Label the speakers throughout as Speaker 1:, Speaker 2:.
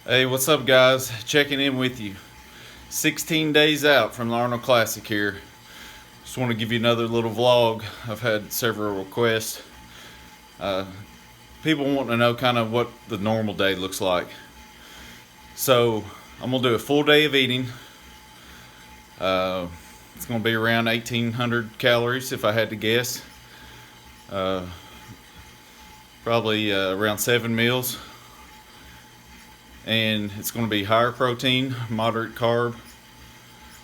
Speaker 1: Hey, what's up, guys? Checking in with you. 16 days out from the Arnold Classic here. Just want to give you another little vlog. I've had several requests. Uh, People want to know kind of what the normal day looks like. So, I'm going to do a full day of eating. It's going to be around 1,800 calories if I had to guess. Uh, Probably around 7 meals. And it's going to be higher protein, moderate carb,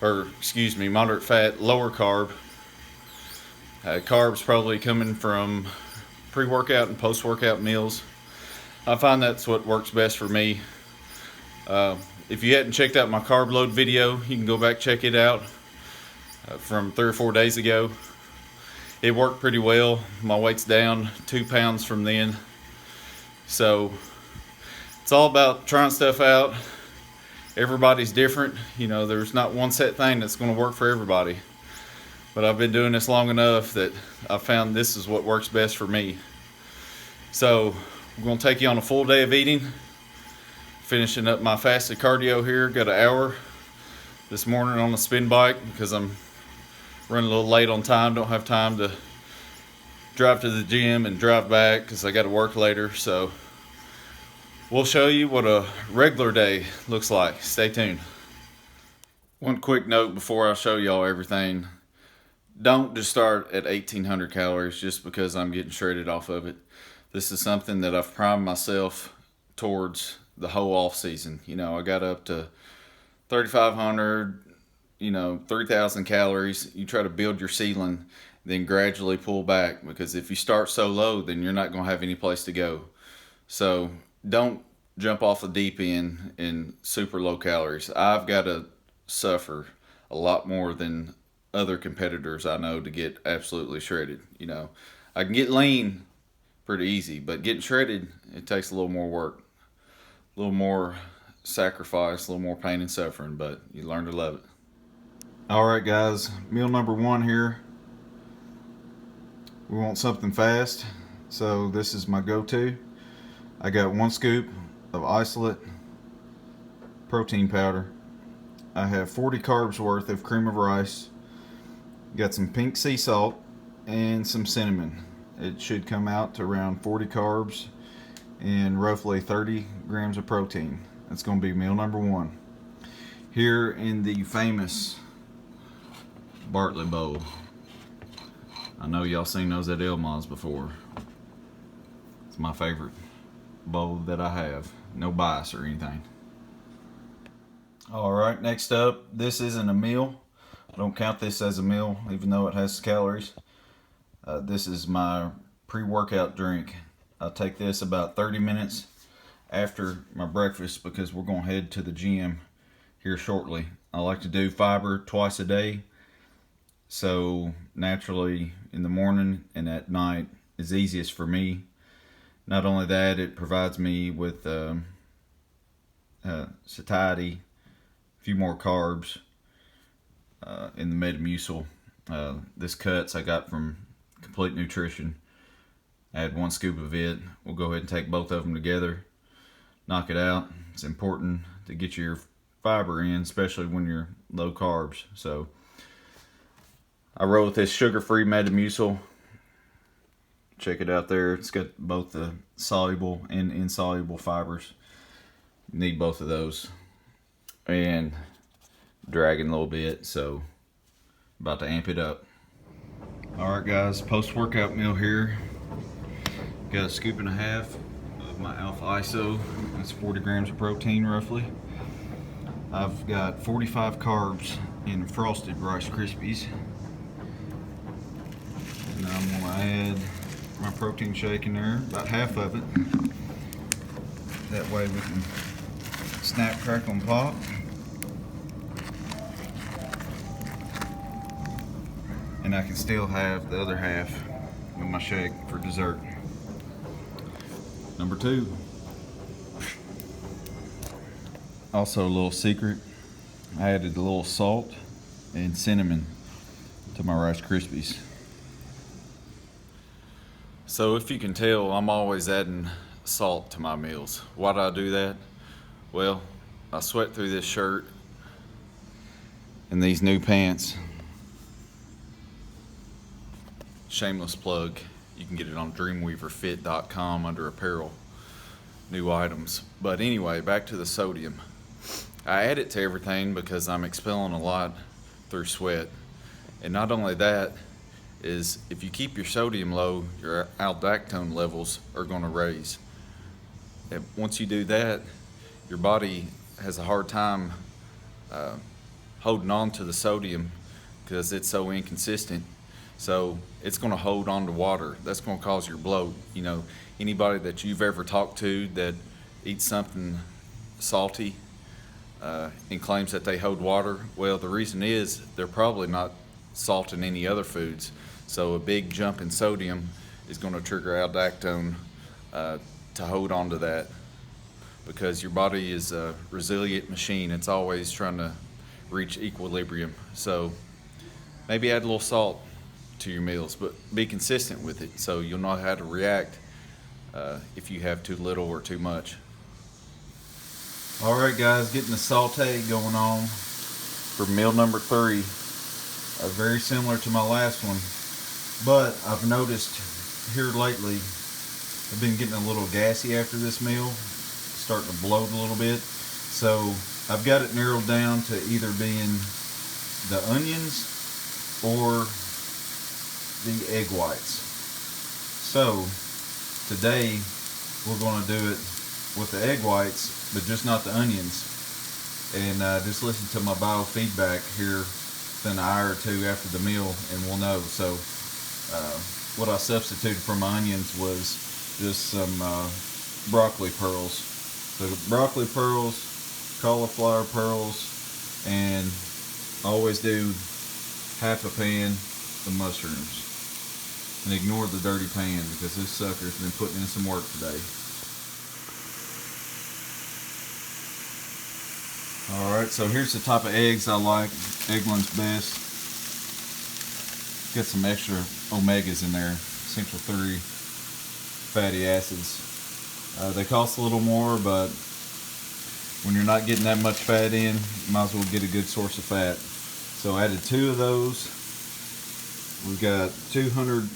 Speaker 1: moderate fat, lower carb. Carbs probably coming from pre-workout and post-workout meals. I find that's what works best for me. If you hadn't checked out my carb load video, you can go back check it out from 3 or 4 days ago. It worked pretty well. My weight's down 2 pounds from then. So it's all about trying stuff out. Everybody's different. You know, there's not one set thing that's going to work for everybody. But I've been doing this long enough that I found this is what works best for me. So I'm going to take you on a full day of eating. Finishing up my fasted cardio here. Got an hour this morning on the spin bike because I'm running a little late on time. Don't have time to drive to the gym and drive back because I got to work later. So we'll show you what a regular day looks like. Stay tuned. One quick note before I show y'all everything. Don't just start at 1,800 calories just because I'm getting shredded off of it. This is something that I've primed myself towards the whole off season. You know, I got up to 3,500, 3,000 calories. You try to build your ceiling, then gradually pull back, because if you start so low, then you're not going to have any place to go. So don't jump off the deep end in super low calories. I've got to suffer a lot more than other competitors I know to get absolutely shredded. You know, I can get lean pretty easy, but getting shredded, it takes a little more work, a little more sacrifice, a little more pain and suffering, but you learn to love it. All right, guys, meal number one here. We want something fast, so this is my go-to. I got 1 scoop of isolate protein powder. I have 40 carbs worth of cream of rice. Got some pink sea salt and some cinnamon. It should come out to around 40 carbs and roughly 30 grams of protein. That's going to be meal number one. Here in the famous Bartlett bowl. I know y'all seen those at Elma's before. It's my favorite bowl that I have. No bias or anything. Alright, next up, this isn't a meal. I don't count this as a meal, even though it has calories. This is my pre-workout drink. I'll take this about 30 minutes after my breakfast because we're going to head to the gym here shortly. I like to do fiber twice a day. So naturally in the morning and at night is easiest for me. Not only that, it provides me with satiety, a few more carbs in the Metamucil. This cuts I got from Complete Nutrition. I had 1 scoop of it. We'll go ahead and take both of them together, knock it out. It's important to get your fiber in, especially when you're low carbs. So I roll with this sugar-free Metamucil. Check it out there. It's got both the soluble and insoluble fibers. You need both of those. And dragging a little bit, so about to amp it up. Alright guys, post-workout meal here. Got a scoop and a half of my Alpha ISO. That's 40 grams of protein roughly. I've got 45 carbs in frosted Rice Krispies. And now I'm gonna add my protein shake in there, about half of it. That way we can snap, crackle, and pop. And I can still have the other half of my shake for dessert. Number 2. Also a little secret, I added a little salt and cinnamon to my Rice Krispies. So if you can tell, I'm always adding salt to my meals. Why do I do that? Well, I sweat through this shirt and these new pants. Shameless plug. You can get it on dreamweaverfit.com under apparel, new items. But anyway, back to the sodium. I add it to everything because I'm expelling a lot through sweat. And not only that, is if you keep your sodium low, your aldactone levels are going to raise. And once you do that, your body has a hard time holding on to the sodium because it's so inconsistent. So it's going to hold on to water. That's going to cause your bloat. You know, anybody that you've ever talked to that eats something salty and claims that they hold water, well, the reason is they're probably not salting any other foods. So a big jump in sodium is going to trigger aldactone to hold on to that, because your body is a resilient machine. It's always trying to reach equilibrium. So maybe add a little salt to your meals, but be consistent with it so you'll know how to react if you have too little or too much. Alright guys, getting the saute going on for meal number 3. Very similar to my last one, but I've noticed here lately I've been getting a little gassy after this meal, starting to bloat a little bit. So I've got it narrowed down to either being the onions or the egg whites. So today we're going to do it with the egg whites, but just not the onions. And just listen to my biofeedback here within an hour or two after the meal and we'll know. So what I substituted for my onions was just some broccoli pearls. So broccoli pearls, cauliflower pearls, and I always do half a pan of mushrooms. And ignore the dirty pan because this sucker's been putting in some work today. Alright, so here's the type of eggs I like. Eggland's best. Get some extra omegas in there. Essential 3 fatty acids. They cost a little more, but when you're not getting that much fat in, you might as well get a good source of fat. So I added 2 of those. We've got 200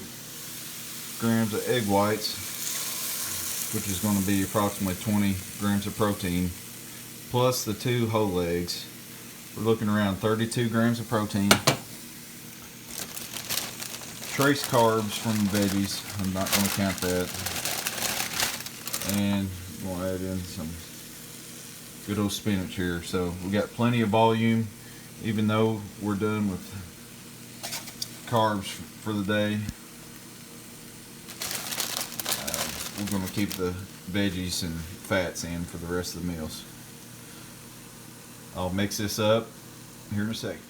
Speaker 1: grams of egg whites, which is going to be approximately 20 grams of protein, plus the 2 whole eggs. We're looking around 32 grams of protein. Trace carbs from the veggies, I'm not going to count that. And we'll add in some good old spinach here. So we got plenty of volume, even though we're done with carbs for the day. We're going to keep the veggies and fats in for the rest of the meals. I'll mix this up here in a second.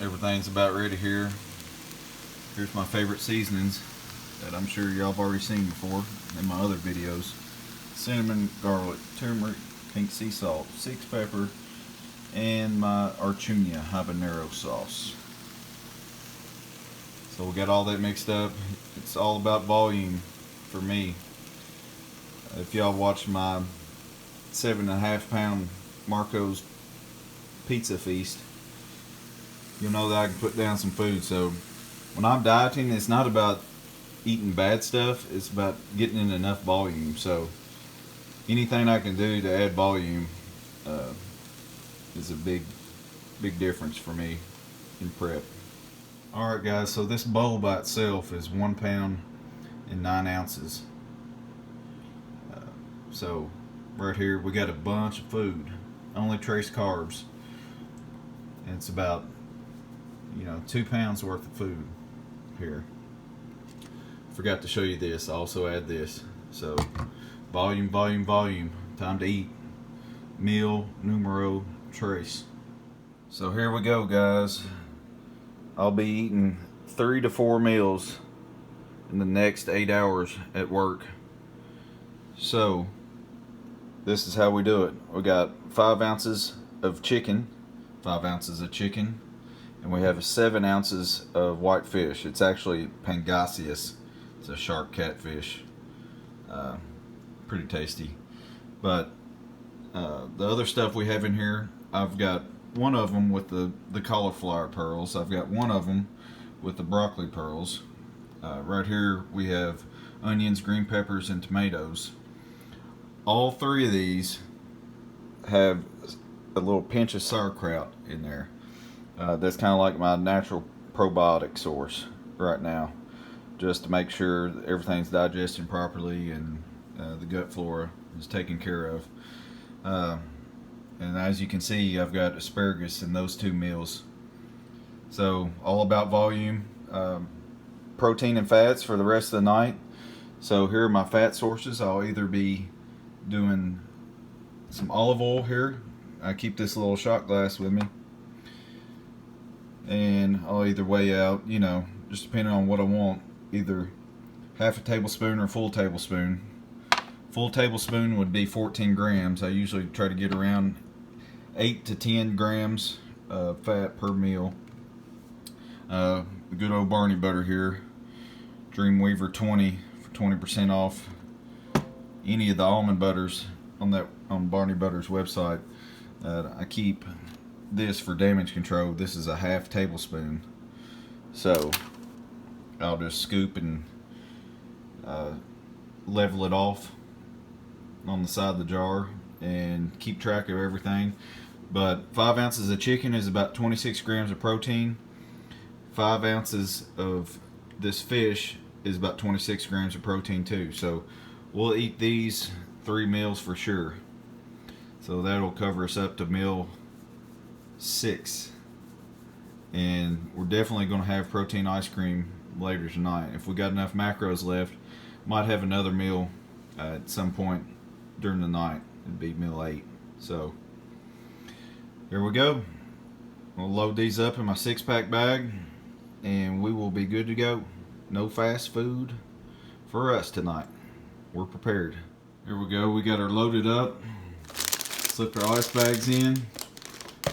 Speaker 1: Everything's about ready here. Here's my favorite seasonings that I'm sure y'all have already seen before in my other videos. Cinnamon, garlic, turmeric, pink sea salt, 6 pepper, and my Archunia habanero sauce. So we got all that mixed up. It's all about volume for me. If y'all watch my 7.5 pound Marco's pizza feast, you'll know that I can put down some food. So when I'm dieting, it's not about eating bad stuff, it's about getting in enough volume. So anything I can do to add volume is a big difference for me in prep. Alright guys, so this bowl by itself is 1 pound and 9 ounces. So right here we got a bunch of food, only trace carbs, and it's about 2 pounds worth of food here. Forgot to show you this. I also add this. So volume, volume, volume. Time to eat. Meal numero tres. So here we go guys. I'll be eating 3 to 4 meals in the next 8 hours at work. So this is how we do it. We got 5 ounces of chicken, and we have 7 ounces of white fish. It's actually Pangasius. It's a shark catfish. Pretty tasty. But The other stuff we have in here, I've got one of them with the cauliflower pearls. I've got one of them with the broccoli pearls. Right here we have onions, green peppers, and tomatoes. All three of these have a little pinch of sauerkraut in there. That's kind of like my natural probiotic source right now, just to make sure that everything's digesting properly and the gut flora is taken care of. And as you can see, I've got asparagus in those two meals. So all about volume, protein and fats for the rest of the night. So here are my fat sources. I'll either be doing some olive oil here. I keep this little shot glass with me, and I'll either weigh out, you know, just depending on what I want, either half a tablespoon or a full tablespoon. Full tablespoon would be 14 grams. I usually try to get around 8 to 10 grams of fat per meal. The good old Barney Butter here, Dreamweaver 20 for 20% off any of the almond butters on Barney Butter's website. I keep this for damage control. This is a half tablespoon, so I'll just scoop and level it off on the side of the jar and keep track of everything. But 5 ounces of chicken is about 26 grams of protein. 5 ounces of this fish is about 26 grams of protein too. So we'll eat these 3 meals for sure. So that'll cover us up to meal 6. And we're definitely going to have protein ice cream later tonight. If we got enough macros left, might have another meal at some point during the night. It'd be meal 8. So here we go. We'll load these up in my 6-pack bag and we will be good to go. No fast food for us tonight. We're prepared. Here we go. We got her loaded up. Slipped our ice bags in.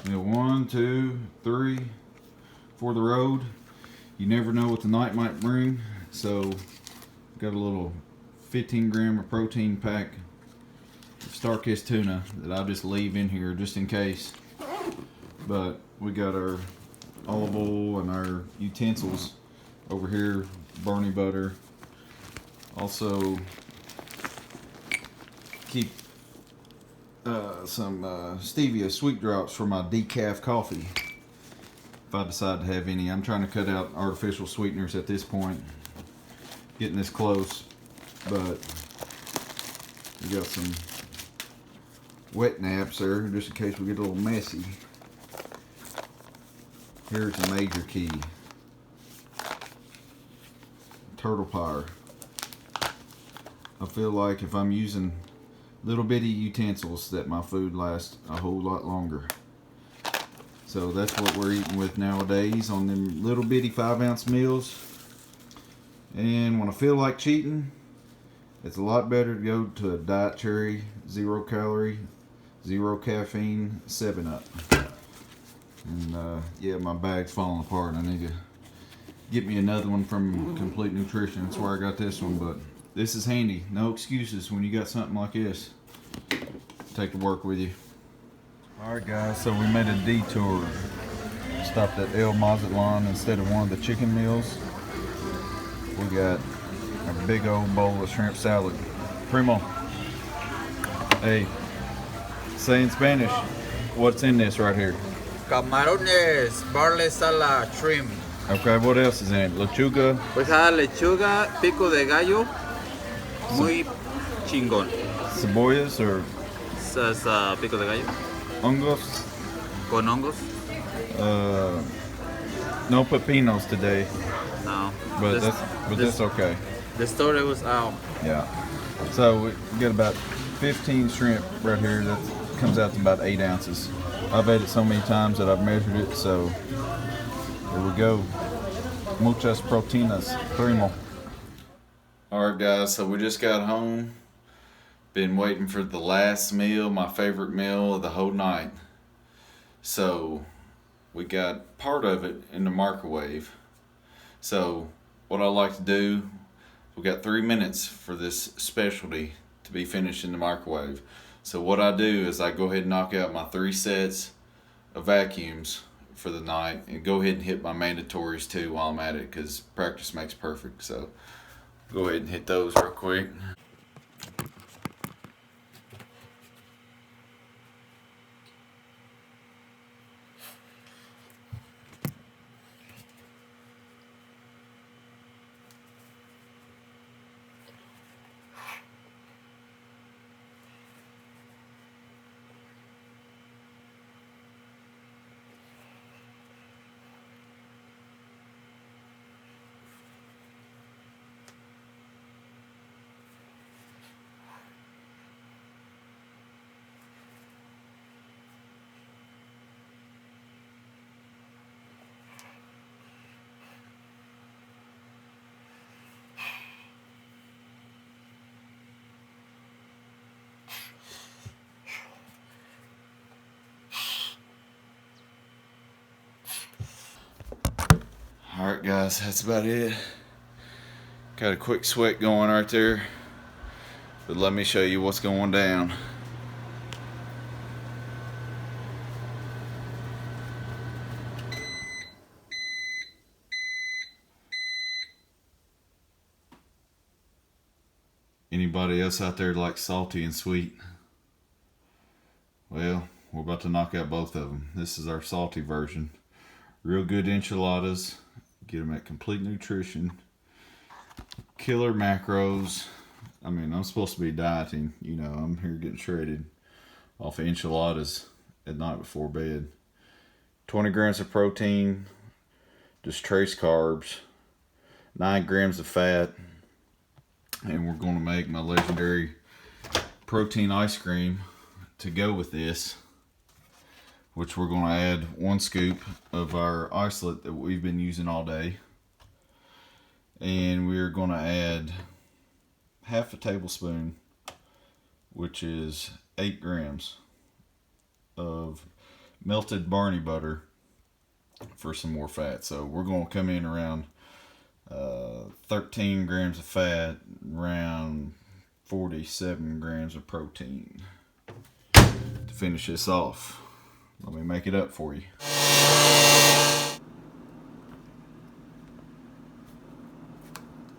Speaker 1: Meal 1, 2, 3 for the road. You never know what the night might bring. So got a little 15 gram of protein pack of Starkist tuna that I'll just leave in here just in case. But we got our olive oil and our utensils over here, Barney Butter. Also keep some stevia sweet drops for my decaf coffee if I decide to have any. I'm trying to cut out artificial sweeteners at this point, getting this close, but we got some wet naps there just in case we get a little messy. Here's a major key: turtle pyre. I feel like if I'm using little bitty utensils that my food lasts a whole lot longer. So that's what we're eating with nowadays on them little bitty 5-ounce meals. And when I feel like cheating, it's a lot better to go to a Diet Cherry 0 calorie, 0 caffeine 7-Up. And yeah, my bag's falling apart. I need to get me another one from Complete Nutrition. That's where I got this one, but this is handy. No excuses when you got something like this. Take to work with you. Alright guys, so we made a detour. Stopped at El Mazatlan instead of one of the chicken meals. We got a big old bowl of shrimp salad. Primo, hey, say in Spanish, what's in this right here?
Speaker 2: Camarones, barley salad, shrimp.
Speaker 1: Okay, what else is in it? Lechuga?
Speaker 2: Pues lechuga, pico de gallo, muy chingón.
Speaker 1: Cebollas or
Speaker 2: Es pico de gallo.
Speaker 1: hongos?
Speaker 2: Con hongos?
Speaker 1: No pepinos today,
Speaker 2: No.
Speaker 1: but that's okay.
Speaker 2: The story was out.
Speaker 1: Yeah. So we got about 15 shrimp right here. That comes out to about 8 ounces. I've ate it so many times that I've measured it. So here we go. Muchas proteínas, primo. Alright guys, so we just got home. Been waiting for the last meal, my favorite meal of the whole night. So we got part of it in the microwave. So what I like to do, we got 3 minutes for this specialty to be finished in the microwave. So what I do is I go ahead and knock out my 3 sets of vacuums for the night and go ahead and hit my mandatories too while I'm at it, because practice makes perfect. So go ahead and hit those real quick. Alright guys, that's about it. Got a quick sweat going right there, but let me show you what's going down. Anybody else out there like salty and sweet? Well, we're about to knock out both of them. This is our salty version. Real good enchiladas. Get them at Complete Nutrition. Killer macros. I mean, I'm supposed to be dieting. You know, I'm here getting shredded off of enchiladas at night before bed. 20 grams of protein. Just trace carbs. 9 grams of fat. And we're going to make my legendary protein ice cream to go with this, which we're going to add 1 scoop of our isolate that we've been using all day, and we're going to add half a tablespoon, which is 8 grams of melted Barney Butter for some more fat. So we're going to come in around 13 grams of fat, around 47 grams of protein to finish this off. Let me make it up for you.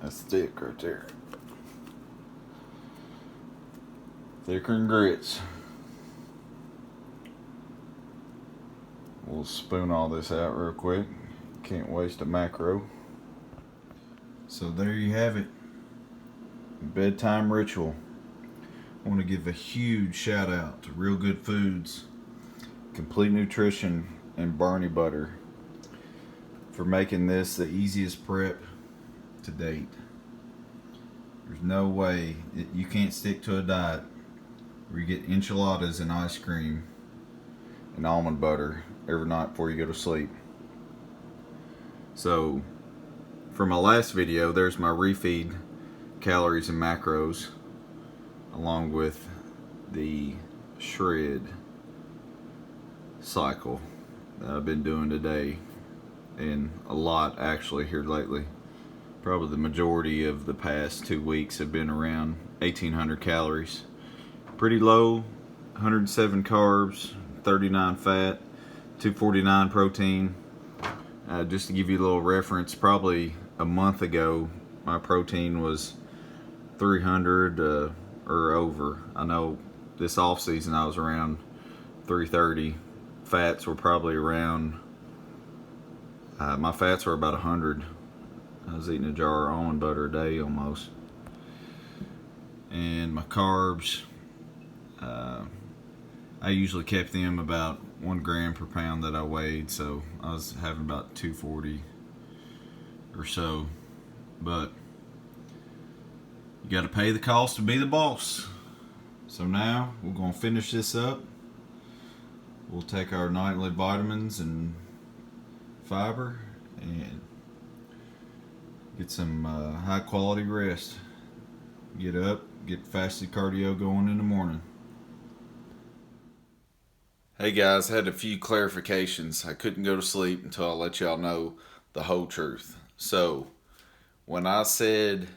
Speaker 1: That's thick right there. Thicker than grits. We'll spoon all this out real quick. Can't waste a macro. So there you have it. Bedtime ritual. I want to give a huge shout out to Real Good Foods, Complete Nutrition, and Barney Butter for making this the easiest prep to date. There's no way you can't stick to a diet where you get enchiladas and ice cream and almond butter every night before you go to sleep. So for my last video, there's my refeed calories and macros, along with the shred cycle that I've been doing today, and a lot actually here lately. Probably the majority of the past 2 weeks have been around 1,800 calories. Pretty low, 107 carbs, 39 fat, 249 protein. Just to give you a little reference, probably a month ago my protein was 300 or over. I know this off season I was around 330. Fats were probably around, my fats were about 100. I was eating a jar of almond butter a day almost. And my carbs, I usually kept them about 1 gram per pound that I weighed, so I was having about 240 or so. But you got to pay the cost to be the boss. So now we're going to finish this up. We'll take our nightly vitamins and fiber and get some high quality rest. Get up, get fasted cardio going in the morning. Hey guys, I had a few clarifications. I couldn't go to sleep until I let y'all know the whole truth. So when I said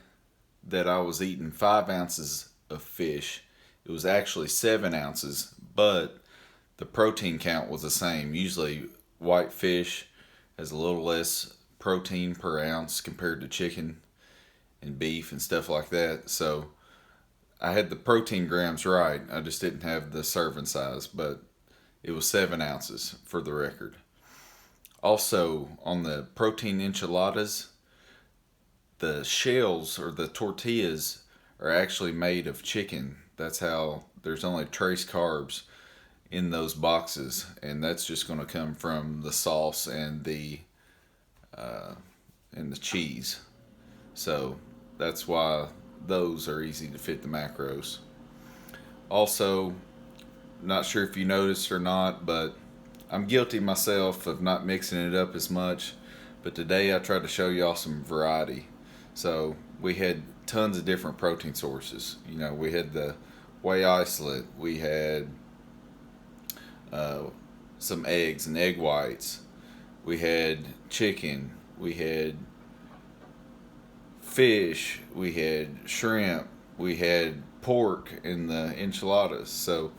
Speaker 1: that I was eating 5 ounces of fish. It was actually 7 ounces, but the protein count was the same. Usually white fish has a little less protein per ounce compared to chicken and beef and stuff like that. So I had the protein grams right. I just didn't have the serving size, but it was 7 ounces for the record. Also, on the protein enchiladas, the shells or the tortillas are actually made of chicken. That's how there's only trace carbs in those boxes, and that's just going to come from the sauce and the cheese. So that's why those are easy to fit the macros. Also, not sure if you noticed or not, but I'm guilty myself of not mixing it up as much. But today I tried to show y'all some variety. So we had tons of different protein sources. You know, we had the whey isolate, we had some eggs and egg whites, we had chicken, we had fish, we had shrimp, we had pork in the enchiladas. So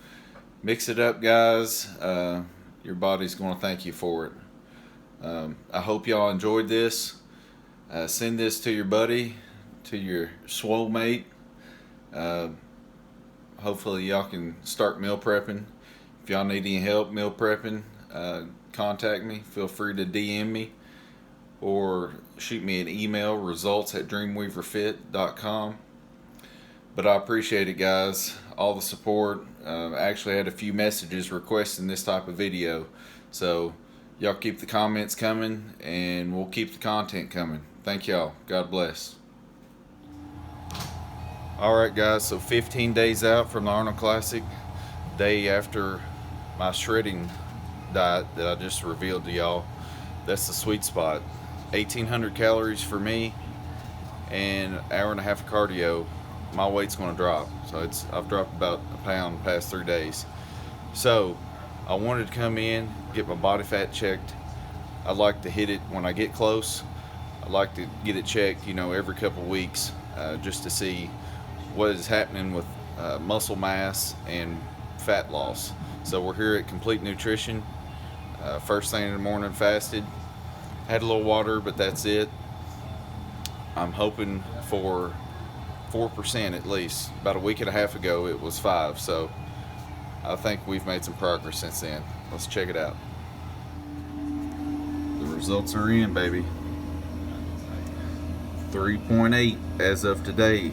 Speaker 1: mix it up, guys. Your body's going to thank you for it. I hope y'all enjoyed this. Send this to your buddy, to your swole mate. Hopefully y'all can start meal prepping. If y'all need any help meal prepping, contact me. Feel free to DM me or shoot me an email, results@dreamweaverfit.com. But I appreciate it, guys, all the support. I actually had a few messages requesting this type of video, so y'all keep the comments coming and we'll keep the content coming. Thank y'all. God bless. Alright guys, so 15 days out from the Arnold Classic, day after my shredding diet that I just revealed to y'all. That's the sweet spot. 1,800 calories for me and an hour and a half of cardio. My weight's going to drop. So I've dropped about a pound the past 3 days. So I wanted to come in, get my body fat checked. I like to hit it when I get close. I like to get it checked, you know, every couple weeks, just to see what is happening with muscle mass and fat loss. So we're here at Complete Nutrition. First thing in the morning, fasted. Had a little water, but that's it. I'm hoping for 4% at least. About a week and a half ago it was 5, so I think we've made some progress since then. Let's check it out. The results are in, baby. 3.8 as of today.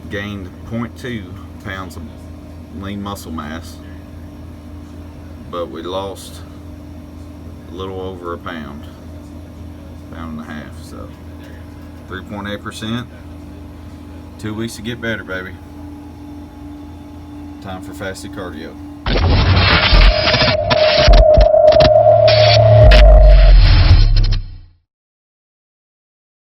Speaker 1: Gained 0.2 pounds of lean muscle mass, but we lost a little over a pound and a half. So 3.8%. 2 weeks to get better, baby. Time for fasted cardio.